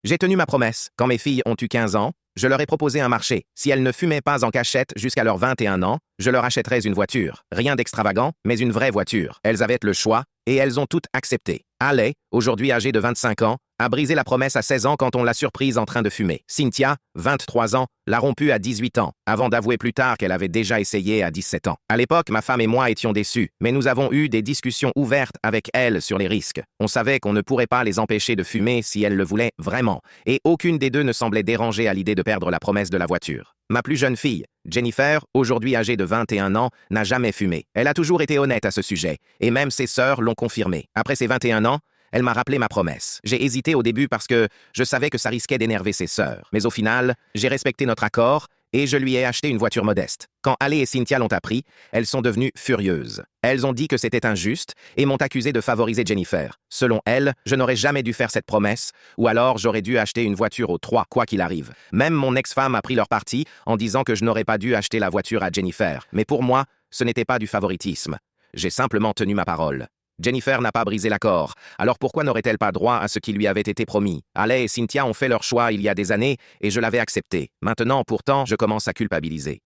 J'ai tenu ma promesse. Quand mes filles ont eu 15 ans, je leur ai proposé un marché. Si elles ne fumaient pas en cachette jusqu'à leurs 21 ans, je leur achèterais une voiture. Rien d'extravagant, mais une vraie voiture. Elles avaient le choix, et elles ont toutes accepté. Alec, aujourd'hui âgée de 25 ans, a brisé la promesse à 16 ans quand on l'a surprise en train de fumer. Cynthia, 23 ans, l'a rompue à 18 ans, avant d'avouer plus tard qu'elle avait déjà essayé à 17 ans. À l'époque, ma femme et moi étions déçus, mais nous avons eu des discussions ouvertes avec elle sur les risques. On savait qu'on ne pourrait pas les empêcher de fumer si elles le voulaient vraiment, et aucune des deux ne semblait dérangée à l'idée de perdre la promesse de la voiture. Ma plus jeune fille, Jennifer, aujourd'hui âgée de 21 ans, n'a jamais fumé. Elle a toujours été honnête à ce sujet, et même ses sœurs l'ont confirmé. Après ses 21 ans, elle m'a rappelé ma promesse. J'ai hésité au début parce que je savais que ça risquait d'énerver ses sœurs. Mais au final, j'ai respecté notre accord et je lui ai acheté une voiture modeste. Quand Alec et Cynthia l'ont appris, elles sont devenues furieuses. Elles ont dit que c'était injuste et m'ont accusé de favoriser Jennifer. Selon elles, je n'aurais jamais dû faire cette promesse, ou alors j'aurais dû acheter une voiture aux trois, quoi qu'il arrive. Même mon ex-femme a pris leur parti en disant que je n'aurais pas dû acheter la voiture à Jennifer. Mais pour moi, ce n'était pas du favoritisme. J'ai simplement tenu ma parole. Jennifer n'a pas brisé l'accord, alors pourquoi n'aurait-elle pas droit à ce qui lui avait été promis? Alec et Cynthia ont fait leur choix il y a des années et je l'avais accepté. Maintenant, pourtant, je commence à culpabiliser.